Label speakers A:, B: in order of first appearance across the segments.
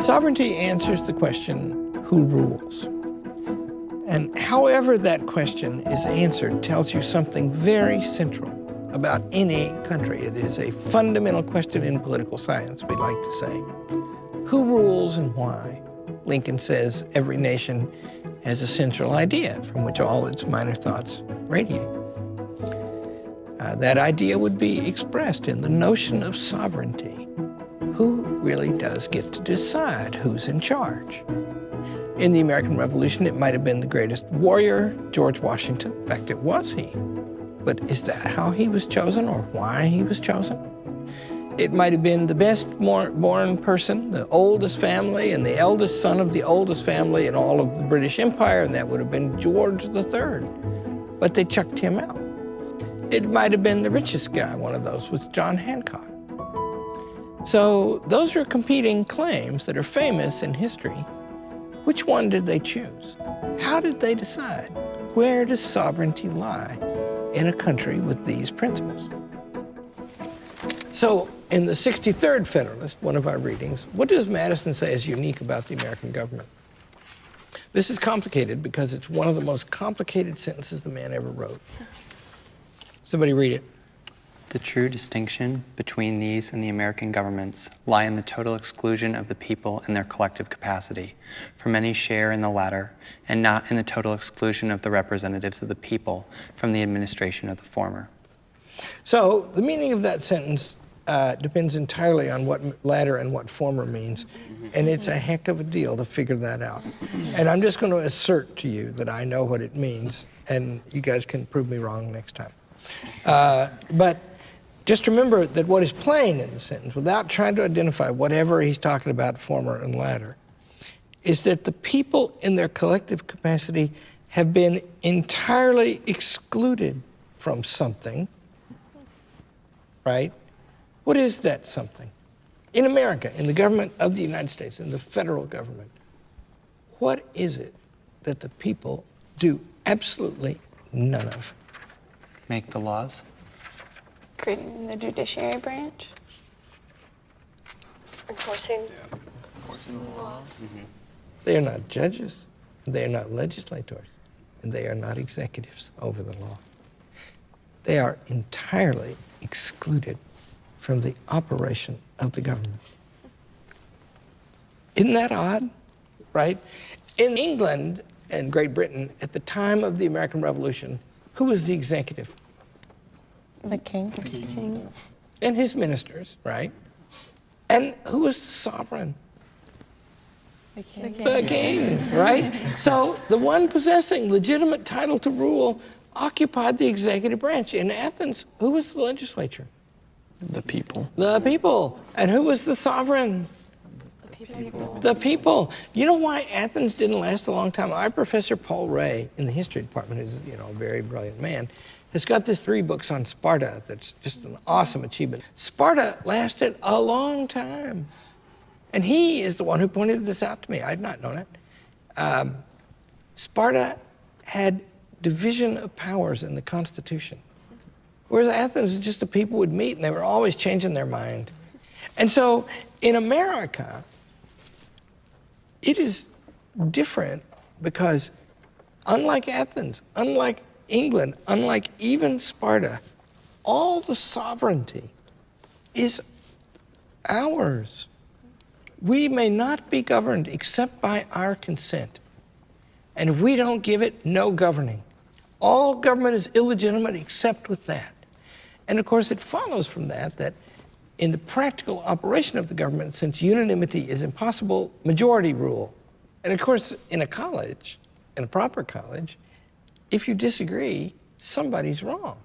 A: Sovereignty answers the question, who rules? And however that question is answered tells you something very central about any country. It is a fundamental question in political science, we like to say. Who rules and why? Lincoln says every nation has a central idea from which all its minor thoughts radiate. That idea would be expressed in the notion of sovereignty. Who really does get to decide who's in charge? In the American Revolution, it might have been the greatest warrior, George Washington. In fact, it was he. But is that how he was chosen or why he was chosen? It might have been the best born person, the oldest family, and the eldest son of the oldest family in all of the British Empire, and that would have been George III. But they chucked him out. It might have been the richest guy. One of those was John Hancock. So those are competing claims that are famous in history. Which one did they choose? How did they decide? Where does sovereignty lie in a country with these principles? So in the 63rd Federalist, one of our readings, what does Madison say is unique about the American government? This is complicated because it's one of the most complicated sentences the man ever wrote. Somebody read it.
B: The true distinction between these and the American governments lie in the total exclusion of the people in their collective capacity from any share in the latter, and not in the total exclusion of the representatives of the people from the administration of the former.
A: So the meaning of that sentence depends entirely on what latter and what former means, and it's a heck of a deal to figure that out. And I'm just going to assert to you that I know what it means, and you guys can prove me wrong next time. But just remember that what is plain in the sentence, without trying to identify whatever he's talking about, former and latter, is that the people in their collective capacity have been entirely excluded from something, right? What is that something? In America, in the government of the United States, in the federal government, what is it that the people do absolutely none of?
B: Make the laws.
C: Creating the judiciary branch.
D: Enforcing
C: laws.
A: They are not judges, and they are not legislators, and they are not executives over the law. They are entirely excluded from the operation of the government. Isn't that odd, right? In England and Great Britain, at the time of the American Revolution, who was the executive?
C: The king. King.
A: And his ministers, right? And who was the sovereign?
C: The king.
A: The king, right? So the one possessing legitimate title to rule occupied the executive branch. In Athens, who was the legislature?
B: The people.
A: The people. And who was the sovereign?
C: The people.
A: The people. You know why Athens didn't last a long time? Our professor Paul Ray in the history department, who's a very brilliant man, has got this 3 books on Sparta that's just an awesome achievement. Sparta lasted a long time. And he is the one who pointed this out to me. I had not known it. Sparta had division of powers in the Constitution. Whereas Athens was just the people would meet and they were always changing their mind. And so in America, it is different because unlike Athens, unlike England, unlike even Sparta, all the sovereignty is ours. We may not be governed except by our consent. And if we don't give it, no governing. All government is illegitimate except with that. And of course, it follows from that in the practical operation of the government, since unanimity is impossible, majority rule. And of course, in a college, in a proper college, if you disagree, somebody's wrong.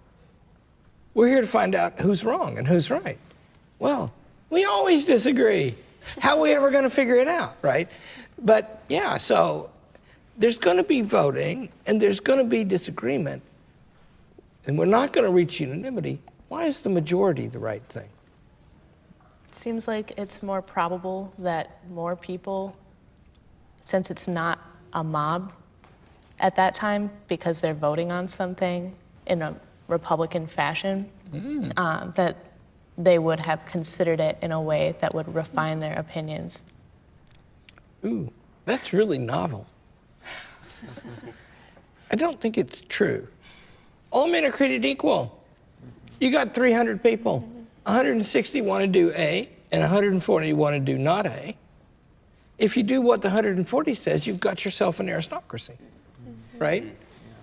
A: We're here to find out who's wrong and who's right. Well, we always disagree. How are we ever going to figure it out, right? But yeah, so there's going to be voting and there's going to be disagreement, and we're not going to reach unanimity. Why is the majority the right thing?
E: It seems like it's more probable that more people, since it's not a mob at that time, because they're voting on something in a Republican fashion, that they would have considered it in a way that would refine their opinions.
A: ooh, that's really novel. I don't think it's true. All men are created equal. You got 300 people. 160 want to do A, and 140 want to do not A. If you do what the 140 says, you've got yourself an aristocracy, right?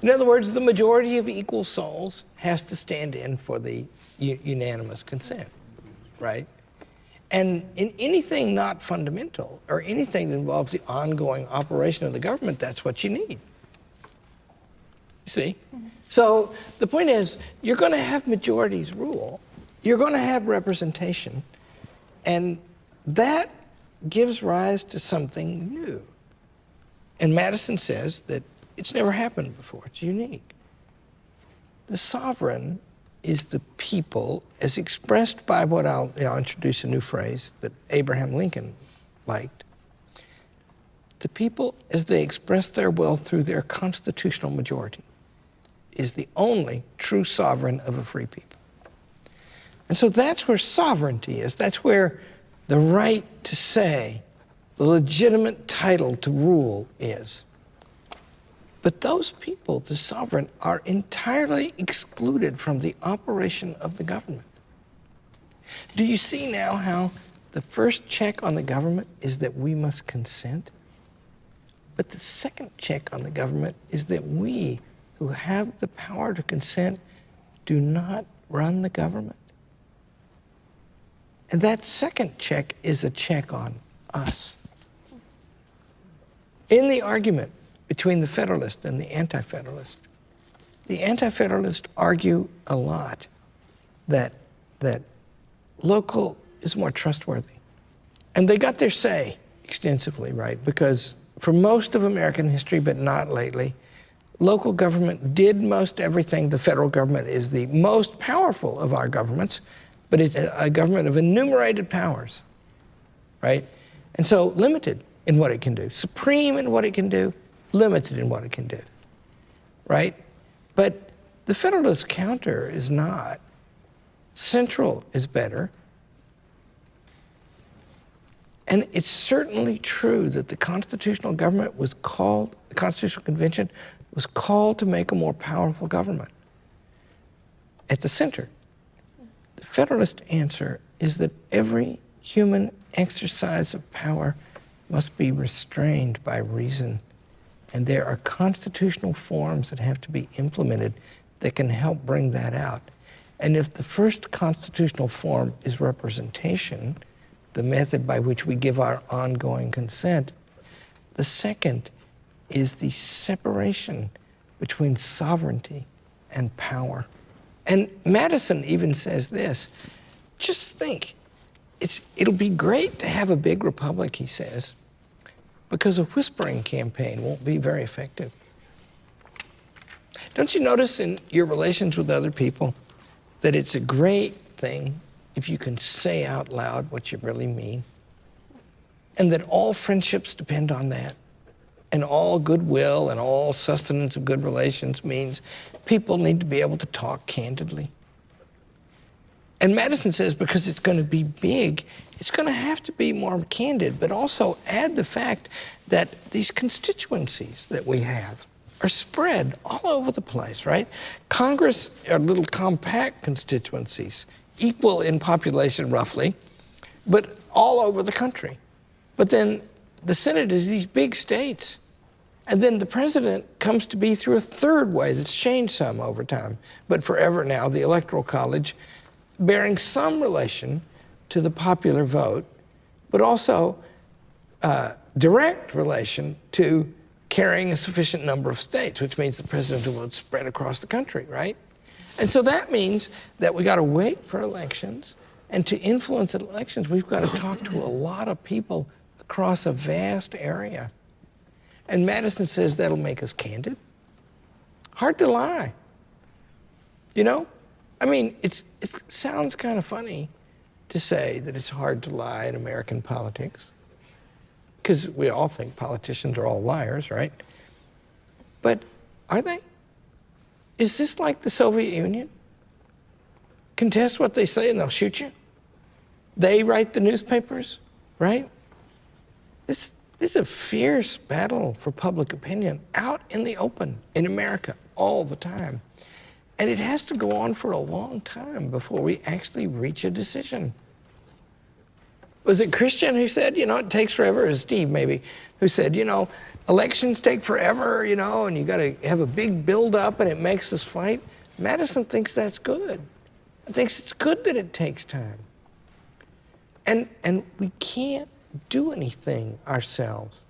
A: In other words, the majority of equal souls has to stand in for the unanimous consent, right? And in anything not fundamental, or anything that involves the ongoing operation of the government, that's what you need. You see? So the point is, you're going to have majorities rule. You're going to have representation. And that gives rise to something new. And Madison says that it's never happened before. It's unique. The sovereign is the people as expressed by what I'll introduce a new phrase that Abraham Lincoln liked. The people as they express their will through their constitutional majority is the only true sovereign of a free people. And so that's where sovereignty is. That's where the right to say, the legitimate title to rule is. But those people, the sovereign, are entirely excluded from the operation of the government. Do you see now how the first check on the government is that we must consent? But the second check on the government is that we, who have the power to consent, do not run the government. And that second check is a check on us. In the argument between the Federalist and the Anti-Federalists argue a lot that local is more trustworthy. And they got their say extensively, right? Because for most of American history, but not lately, local government did most everything. The federal government is the most powerful of our governments, but it's a government of enumerated powers, right? And so limited in what it can do, supreme in what it can do, limited in what it can do, right? But the Federalist counter is not. Central is better. And it's certainly true that the constitutional government was called, the Constitutional Convention was called to make a more powerful government. At the center, the Federalist answer is that every human exercise of power must be restrained by reason. And there are constitutional forms that have to be implemented that can help bring that out. And if the first constitutional form is representation, the method by which we give our ongoing consent, the second is the separation between sovereignty and power. And Madison even says this, just think, it'll be great to have a big republic, he says, because a whispering campaign won't be very effective. Don't you notice in your relations with other people that it's a great thing if you can say out loud what you really mean? And that all friendships depend on that? And all goodwill and all sustenance of good relations means people need to be able to talk candidly. And Madison says because it's going to be big, it's going to have to be more candid, but also add the fact that these constituencies that we have are spread all over the place, right? Congress are little compact constituencies, equal in population roughly, but all over the country. But then the Senate is these big states. And then the president comes to be through a third way that's changed some over time, but forever now, the Electoral College, bearing some relation to the popular vote, but also direct relation to carrying a sufficient number of states, which means the presidential vote spread across the country, right? And so that means that we got to wait for elections, and to influence elections, we've got to talk to a lot of people across a vast area. And Madison says that'll make us candid. Hard to lie. You know? I mean, it sounds kind of funny to say that it's hard to lie in American politics, because we all think politicians are all liars, right? But are they? Is this like the Soviet Union? Contest what they say and they'll shoot you? They write the newspapers, right? This is a fierce battle for public opinion out in the open in America all the time. And it has to go on for a long time before we actually reach a decision. Was it Christian who said, it takes forever? Or Steve, maybe, who said, elections take forever, and you got to have a big build-up and it makes us fight? Madison thinks that's good. He thinks it's good that it takes time. And we can't do anything ourselves.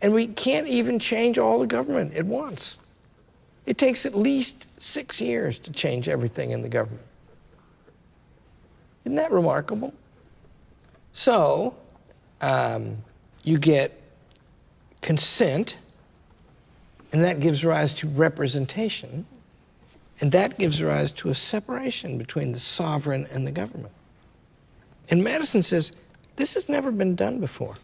A: And we can't even change all the government at once. It takes at least 6 years to change everything in the government. Isn't that remarkable? So, you get consent, and that gives rise to representation, and that gives rise to a separation between the sovereign and the government. And Madison says, this has never been done before.